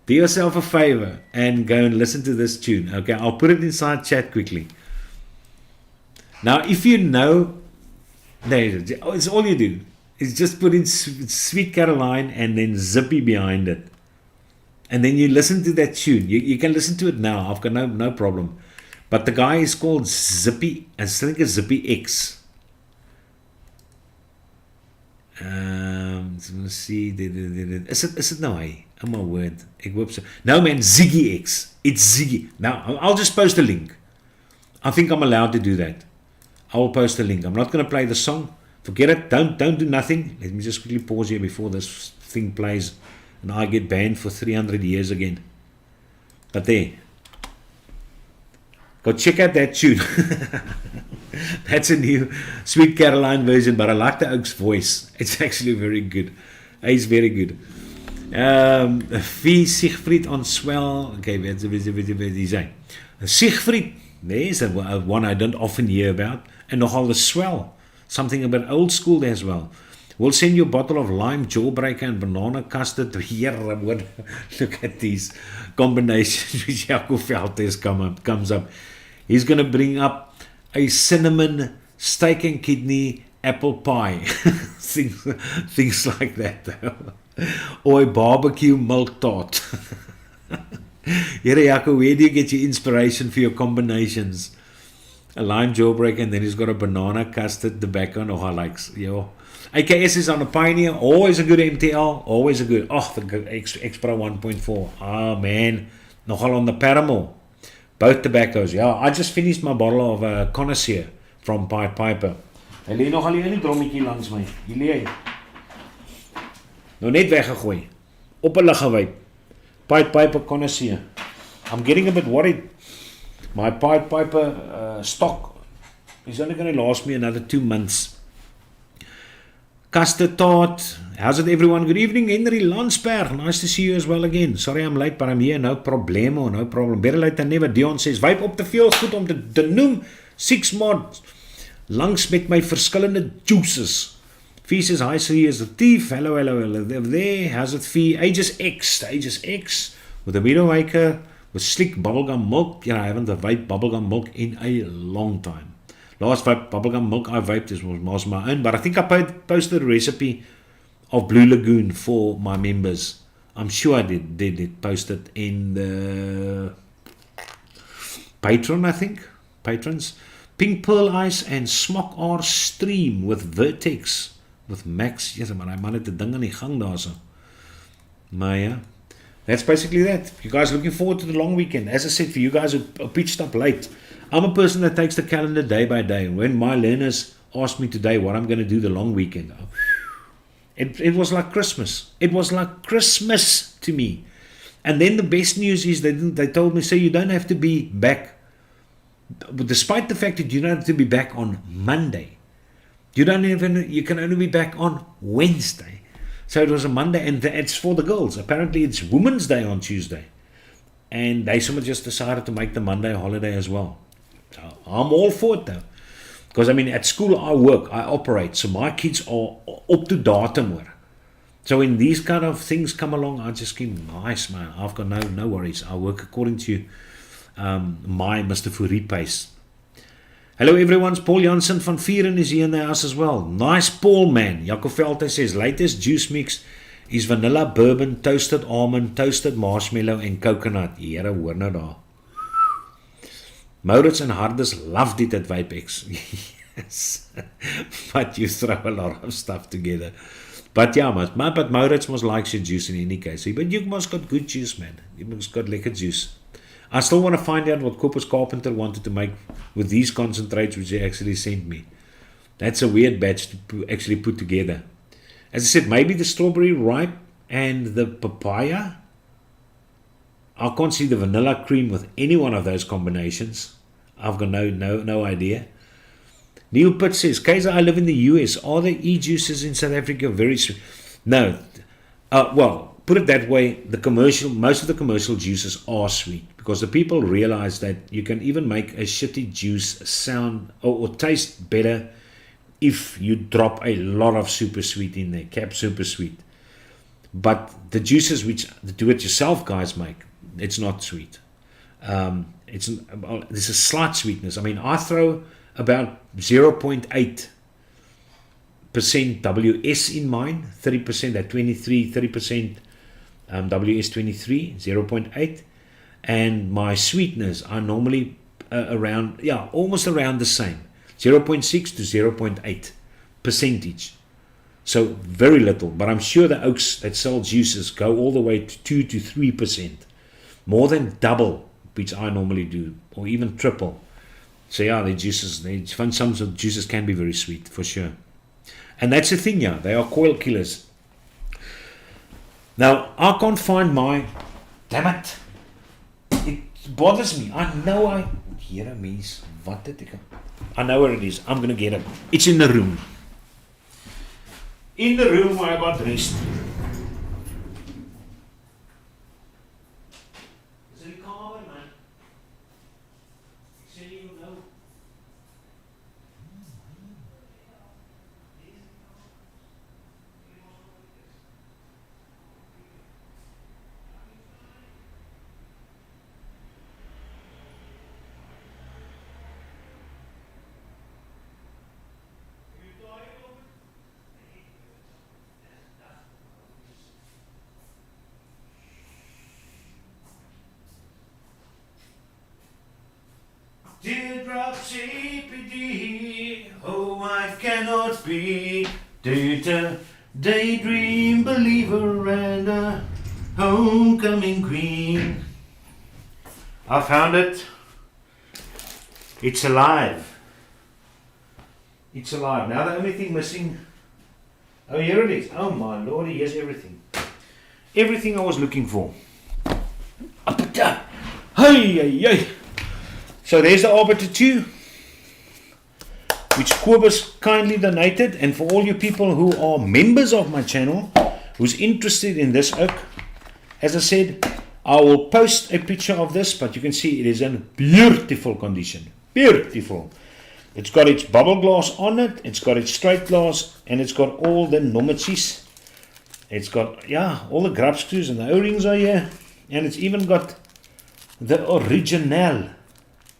Do yourself a favor and go and listen to this tune. Okay, I'll put it inside chat quickly. Now, if you know, it's all you do is just put in Sweet Caroline and then Zippy behind it. And then you listen to that tune. You can listen to it now. I've got no problem. But the guy is called Zippy. I think it's Zippy X. Let's see. Is it no? Oh my word. Ek hoop so. No man, Ziggy X. It's Ziggy. Now I'll just post a link. I think I'm allowed to do that. I will post a link. I'm not going to play the song. Forget it. Don't do nothing. Let me just quickly pause here before this thing plays. And I get banned for 300 years again. But there. Go check out that tune. That's a new Sweet Caroline version, but I like the Oak's voice. It's actually very good. He's very good. V. Siegfried on Swell. Okay, where's he? Siegfried. There's a one I don't often hear about. And nogal the Swell. Something about old school as well. We'll send you a bottle of lime jawbreaker and banana custard. Here, look at these combinations which Jaco Veltes comes up. He's going to bring up a cinnamon steak and kidney apple pie. things like that, though. Or a barbecue milk tart. Here, Jaco, where do you get your inspiration for your combinations? A lime jawbreaker, and then he's got a banana custard tobacco. No, I likes, yo. AKS is on a Pioneer, always a good MTL, always a good, the Extra 1.4, man, nogal on the Paramore, both tobaccos, I just finished my bottle of Connoisseur from Pied Piper. Hy lê nogal hier in die drommetjie langs my, hier lê hy, nou net weggegooi, op 'n liggewyp, Pied Piper Connoisseur. I'm getting a bit worried, my Pied Piper stock is only going to last me another 2 months. Custard Tart, how's it everyone? Good evening, Henry Landsberg, nice to see you as well again. Sorry I'm late, but I'm here, no problem. Better late than never. Dion says, Vape op te veel, goed om te noem, 6 mods, langs met my verskillende juices. Fee says, hi, see you as a thief, hello, there, how's it Fee? Aegis X, with a Widowmaker, with slick bubblegum milk. I haven't vaped bubblegum milk in a long time. Last vape bubblegum milk I vaped was my own, but I think I posted a recipe of Blue Lagoon for my members. I'm sure I did post it in the patron, I think. Patrons. Pink Pearl Ice and Smok R Stream with VapeX. With Max. Yes, maar hy man het 'n ding aan die gang daarso. Maar ja, that's basically that. You guys looking forward to the long weekend. As I said, for you guys who pitched up late, I'm a person that takes the calendar day by day. When my learners asked me today what I'm going to do the long weekend, it was like Christmas. It was like Christmas to me. And then the best news is they told me, so you don't have to be back, despite the fact that you don't have to be back on Monday. You can only be back on Wednesday. So it was a Monday, and it's for the girls. Apparently it's Women's Day on Tuesday. And they just decided to make the Monday a holiday as well. So I'm all for it though. Because I mean, at school I work, I operate. So my kids are up to datum. So when these kind of things come along, I just keep nice, man. I've got no worries. I work according to my Mr. Fourie pace. Hello everyone, Paul Jansen van Vieren is here in the house as well. Nice Paul, man. Jaco Velte says, latest juice mix is vanilla, bourbon, toasted almond, toasted marshmallow and coconut. Here, hoor nou daar. Maurits and Hardus loved it at VapeX. Yes. But you throw a lot of stuff together. But yeah, but Maurits must like your juice in any case. But you must got good juice, man. You must got lekker juice. I still want to find out what Corpus Carpenter wanted to make with these concentrates which they actually sent me. That's a weird batch to actually put together. As I said, maybe the strawberry ripe and the papaya. I can't see the vanilla cream with any one of those combinations. I've got no idea. Neil Pitt says, Kaiser, I live in the US. Are the e-juices in South Africa very sweet? No. Well, put it that way, most of the commercial juices are sweet because the people realize that you can even make a shitty juice sound or taste better if you drop a lot of super sweet in there, cap super sweet. But the juices which the do-it-yourself guys make, it's not sweet. There's a slight sweetness. I mean, I throw about 0.8% WS in mine, 30% at 23, 30% WS23, 0.8, and my sweetness are normally almost around the same, 0.6 to 0.8 percentage. So very little, but I'm sure the oaks that sell juices go all the way to 2 to 3%, more than double, which I normally do, or even triple. So yeah, the juices, some of the juices can be very sweet for sure. And that's the thing, yeah, they are coil killers. Now, I can't find my, damn it, it bothers me. I know here means, what did it? I know where it is. I'm going to get it. It's in the room. In the room where I got dressed. Is it calm, man? Say you know. Teardrops APD, oh I cannot be data, daydream believer and a homecoming queen. I found it. It's alive. It's alive. Now the only thing missing, oh here it is. Oh my lordy, here's everything. Everything I was looking for. Up and down. Hey, hey, hey. So there's the Arbiter 2, which Kobus kindly donated, and for all you people who are members of my channel, who's interested in this oak, as I said, I will post a picture of this, but you can see it is in beautiful condition, beautiful. It's got its bubble glass on it, it's got its straight glass, and it's got all the nomachies. It's got, yeah, all the grub screws and the O-rings are here, and it's even got the original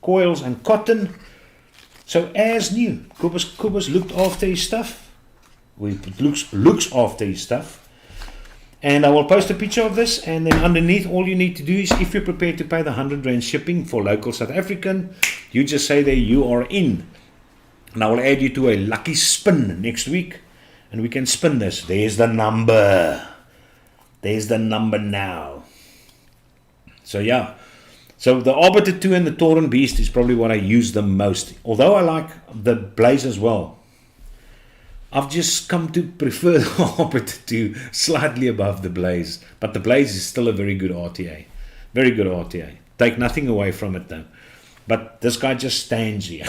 coils and cotton. So as new, Kobus looked after his stuff. Looks after his stuff. And I will post a picture of this, and then underneath all you need to do is, if you're prepared to pay the 100 Rand shipping for local South African, you just say there you are in. And I will add you to a lucky spin next week, and we can spin this. There's the number. There's the number now. So yeah. So the Arbiter 2 and the Tauren Beast is probably what I use the most. Although I like the Blaze as well. I've just come to prefer the Arbiter 2 slightly above the Blaze. But the Blaze is still a very good RTA. Very good RTA. Take nothing away from it though. But this guy just stands here.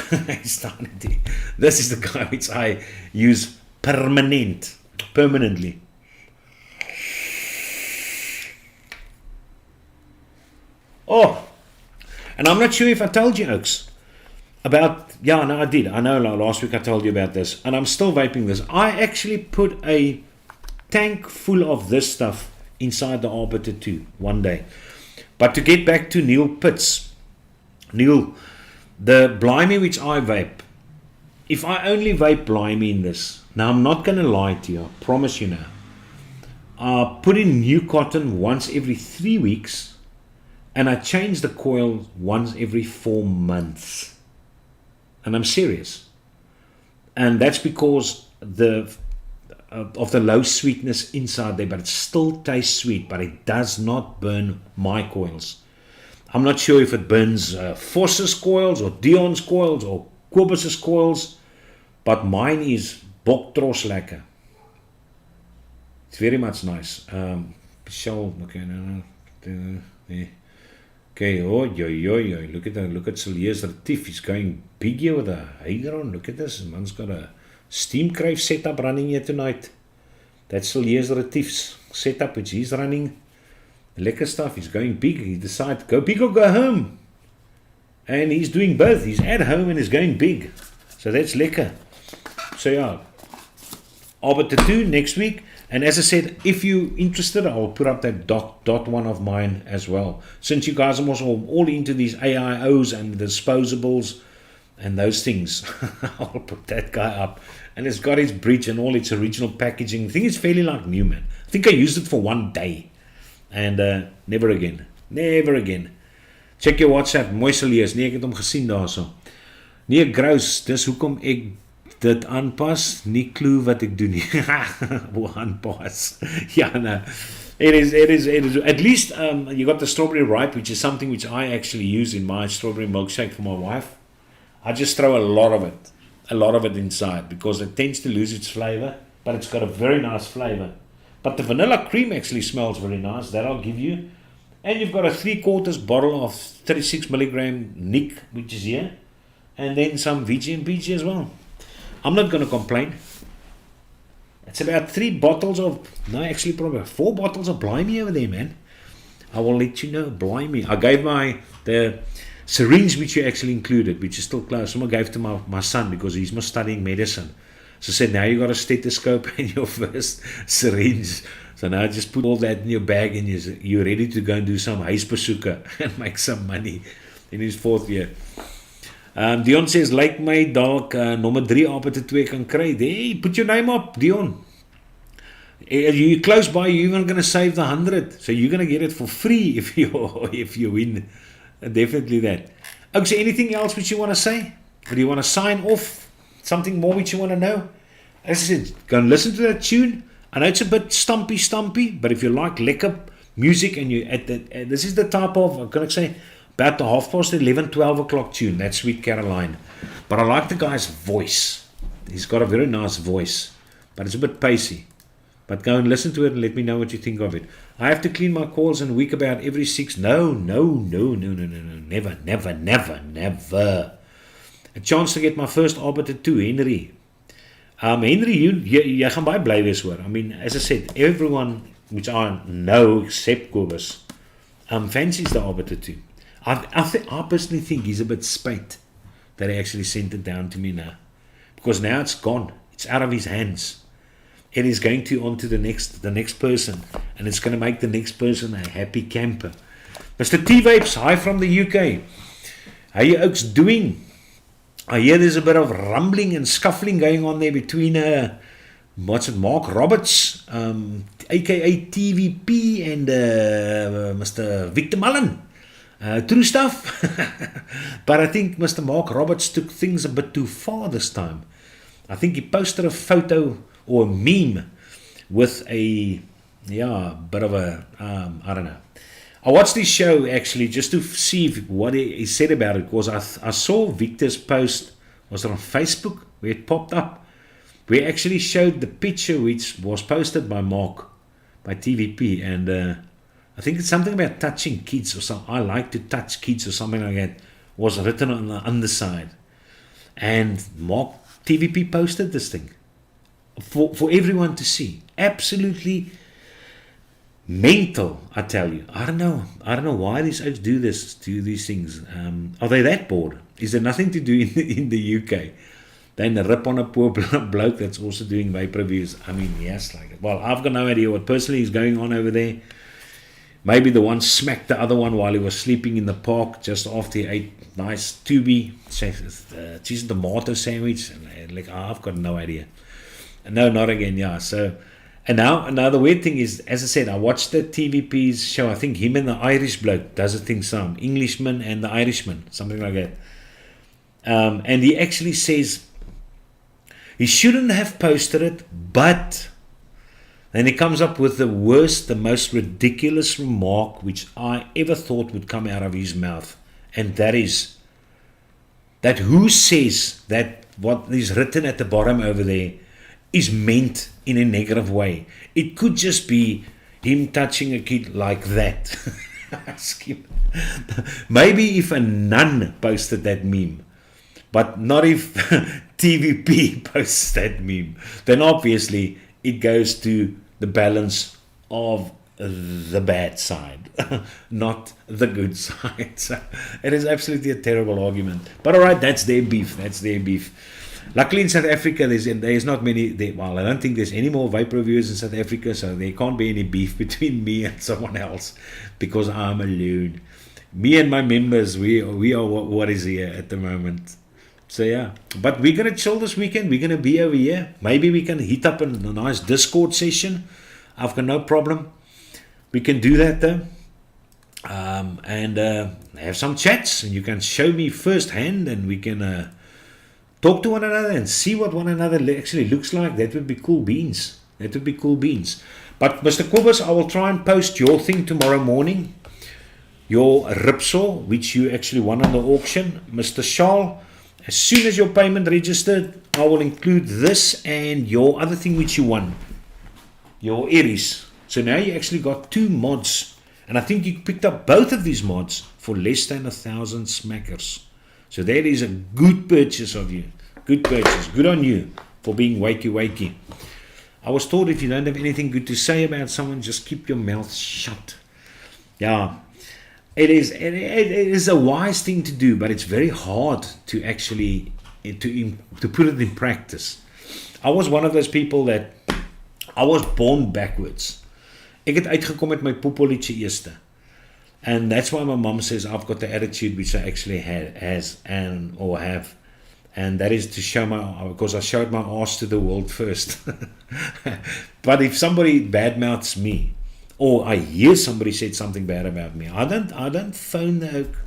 This is the guy which I use permanently. Oh, and I'm not sure if I told you, Oaks, about, yeah, no, I did. I know last week I told you about this, and I'm still vaping this. I actually put a tank full of this stuff inside the Arbiter 2 one day. But to get back to Neil Pitts, Neil, the Blimey which I vape, if I only vape Blimey in this, now I'm not going to lie to you, I promise you now, I put in new cotton once every 3 weeks, and I change the coil once every 4 months. And I'm serious. And that's because of the low sweetness inside there, but it still tastes sweet, but it does not burn my coils. I'm not sure if it burns Foss's coils or Dion's coils or Kobus's coils, but mine is Boktros lekker. It's very much nice. Okay, look at Cilier's Retief. He's going big here with a Hydron. Look at this. Man's got a steam crave setup running here tonight. That's Cilier's Retief's setup which he's running. Lekker stuff. He's going big. He decided go big or go home. And he's doing both. He's at home and he's going big. So that's lekker. So yeah, Arbiter 2 next week. And as I said, if you're interested, I'll put up that dot one of mine as well. Since you guys are also all into these AIOs and disposables and those things, I'll put that guy up. And it's got its bridge and all its original packaging. I think it's fairly like new, man. I think I used it for one day. And never again. Never again. Check your WhatsApp. Mooi sal lees. Nee, ek het hom gesien daarso. Nee, Grouse, dis hoekom ek dit aanpas, nie clue wat ek doen nie. Hoe aanpas. Ja, no. It is. At least you got the strawberry ripe, which is something which I actually use in my strawberry milkshake for my wife. I just throw a lot of it inside because it tends to lose its flavor, but it's got a very nice flavor. But the vanilla cream actually smells very nice. That I'll give you. And you've got a 3/4 bottle of 36 milligram Nick, which is here. And then some VG and PG as well. I'm not going to complain. It's about 3 bottles of, no, actually probably 4 bottles of Blimey over there, man. I will let you know, Blimey. I gave the syringe which you actually included, which is still closed. Someone gave to my son because he's not studying medicine. So I said, now you got a stethoscope and your first syringe. So now just put all that in your bag and you're ready to go and do some huisbesoeke and make some money in his 4th year. Dion says, like my dalk nommer 3 Arbiter 2 kan kry. Hey, put your name up, Dion. You close by, you're even going to save the 100. So you're going to get it for free if you win. Definitely that. Okay, anything else which you want to say? Or do you want to sign off? Something more which you want to know? As I said, go and listen to that tune. I know it's a bit stumpy, but if you like lekker music and you this is the type of, I'm going to say, about the 11:30, 12 o'clock tune. That's Sweet Caroline. But I like the guy's voice. He's got a very nice voice, but it's a bit pacey. But go and listen to it and let me know what you think of it. I have to clean my coils in a week about every 6. No. Never. A chance to get my first Arbiter 2, Henry. Henry, you gaan baie bly wees hoor. I mean, as I said, everyone which I know except Kobus fancies the Arbiter 2. I personally think he's a bit spite that he actually sent it down to me now. Because now it's gone. It's out of his hands. It is going on to the next person. And it's going to make the next person a happy camper. Mr. T-Vapes, hi from the UK. How are you Oaks doing? I hear there's a bit of rumbling and scuffling going on there between Mark Roberts, aka TVP, and Mr. Victor Mullen. True stuff. But I think Mr. Mark Roberts took things a bit too far this time. I think he posted a photo or a meme with a bit of a I don't know. I watched this show actually just to see what he said about it, because I saw Victor's post, was it on Facebook, where it popped up, where he actually showed the picture which was posted by Mark, by TVP, and I think it's something about touching kids or something. I like to touch kids or something like that, was written on the underside. And Mark TVP posted this thing for everyone to see. Absolutely mental, I tell you. I don't know why these oaks do these things. Are they that bored? Is there nothing to do in the UK? Then rip on a poor bloke that's also doing vape reviews. I mean, yes, well, I've got no idea what personally is going on over there. Maybe the one smacked the other one while he was sleeping in the park just after he ate nice tubie, cheese and tomato sandwich. And I've got no idea. No, not again, yeah. So, and now the weird thing is, as I said, I watched the TVP's show. I think him and the Irish bloke does a thing, some Englishman and the Irishman, something like that. And he actually says, he shouldn't have posted it, but then he comes up with the worst, the most ridiculous remark which I ever thought would come out of his mouth. And that is, that who says that what is written at the bottom over there is meant in a negative way. It could just be him touching a kid like that. Maybe if a nun posted that meme, but not if TVP posts that meme. Then obviously it goes to the balance of the bad side, not the good side. So it is absolutely a terrible argument. But all right, that's their beef. Luckily in South Africa, there is not many. Well, I don't think there's any more vape reviewers in South Africa, so there can't be any beef between me and someone else because I'm alone. Me and my members, we are what is here at the moment. So yeah, but we're going to chill this weekend. We're going to be over here. Maybe we can heat up a nice Discord session. I've got no problem. We can do that though. And have some chats. And you can show me firsthand and we can talk to one another and see what one another actually looks like. That would be cool beans. But Mr. Kobus, I will try and post your thing tomorrow morning. Your ripsaw, which you actually won on the auction. Mr. Shaw, as soon as your payment registered, I will include this and your other thing which you won, your Aries. So now you actually got 2 mods, and I think you picked up both of these mods for less than 1,000 smackers. So that is a good purchase of you. Good purchase. Good on you for being wakey. I was told if you don't have anything good to say about someone, just keep your mouth shut. Yeah. It is a wise thing to do, but it's very hard to actually to put it in practice. I was one of those people that I was born backwards. Ek het uitgekom met my poepolietje eerste. And that's why my mom says I've got the attitude which I actually have. And that is to show because I showed my ass to the world first. But if somebody badmouths me, or I hear somebody said something bad about me, I don't phone the oak.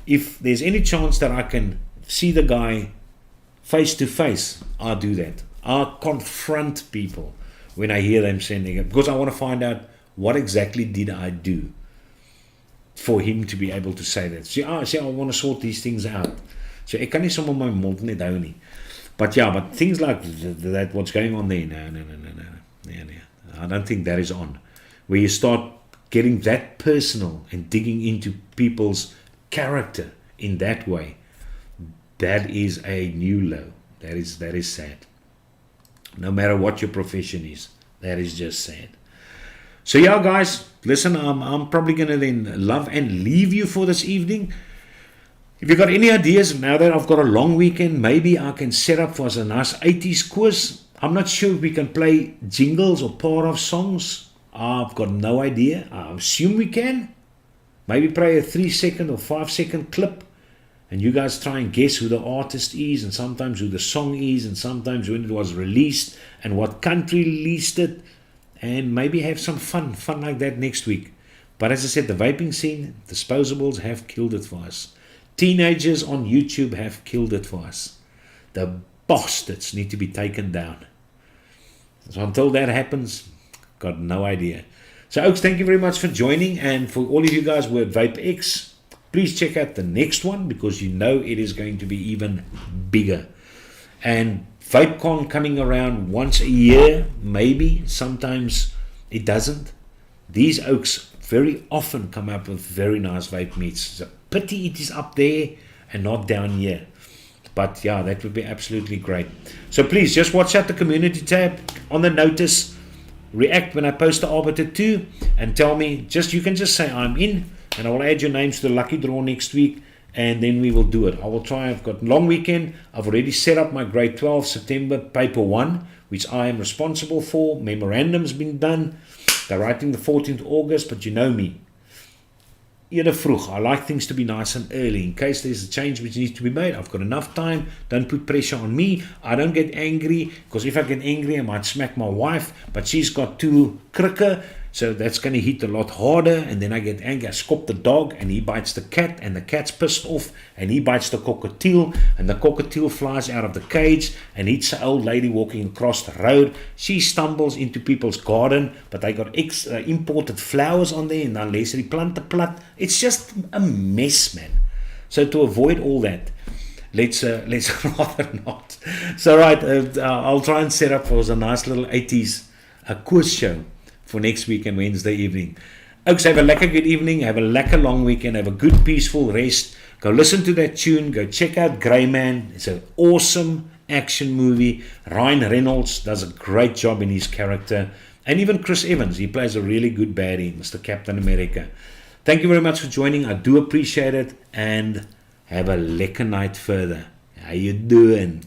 If there's any chance that I can see the guy face to face, I do that. I confront people when I hear them sending it, because I want to find out what exactly did I do for him to be able to say that. Say, I want to sort these things out. So ek kan nie sommer my mond net hou nie. But things like that, what's going on there, no. I don't think that is on. Where you start getting that personal and digging into people's character in that way, that is a new low. That is sad. No matter what your profession is, that is just sad. So yeah, guys, listen, I'm probably going to then love and leave you for this evening. If you've got any ideas, now that I've got a long weekend, maybe I can set up for us a nice 80s quiz. I'm not sure if we can play jingles or part of songs. I've got no idea. I assume we can. Maybe play a 3-second or 5-second clip, and you guys try and guess who the artist is, and sometimes who the song is, and sometimes when it was released, and what country released it, and maybe have some fun like that next week. But as I said, the vaping scene, disposables have killed it for us. Teenagers on YouTube have killed it for us. The bastards need to be taken down. So until that happens, got no idea. So Oaks, thank you very much for joining, and for all of you guys who are at VapeX, please check out the next one, because you know it is going to be even bigger. And VapeCon coming around once a year, maybe, sometimes it doesn't. These Oaks very often come up with very nice vape meets. It's a pity it is up there and not down here. But yeah, that would be absolutely great. So please just watch out the community tab on the notice. React when I post the Arbiter 2 and tell me, you can just say I'm in, and I will add your names to the lucky draw next week, and then we will do it. I will try. I've got long weekend. I've already set up my grade 12 September paper 1, which I am responsible for. Memorandum's been done. They're writing the 14th August, but you know me. Eerder vroeg. I like things to be nice and early. In case there's a change which needs to be made, I've got enough time. Don't put pressure on me. I don't get angry, because if I get angry, I might smack my wife, but she's got 2 krikke, so that's going to hit a lot harder, and then I get angry. I scop the dog, and he bites the cat, and the cat's pissed off, and he bites the cockatiel, and the cockatiel flies out of the cage and hits an old lady walking across the road. She stumbles into people's garden, but they got imported flowers on there, and dan lees die plante plat. It's just a mess, man. So to avoid all that, let's rather not. So right, I'll try and set up for us a nice little 80s quiz show for next week and Wednesday evening. Oaks, have a lekker good evening, have a lekker long weekend, have a good peaceful rest. Go listen to that tune, go check out Grey Man. It's an awesome action movie. Ryan Reynolds does a great job in his character, and even Chris Evans, he plays a really good baddie, Mr. Captain America. Thank you very much for joining. I do appreciate it, and have a lekker night further. How you doing?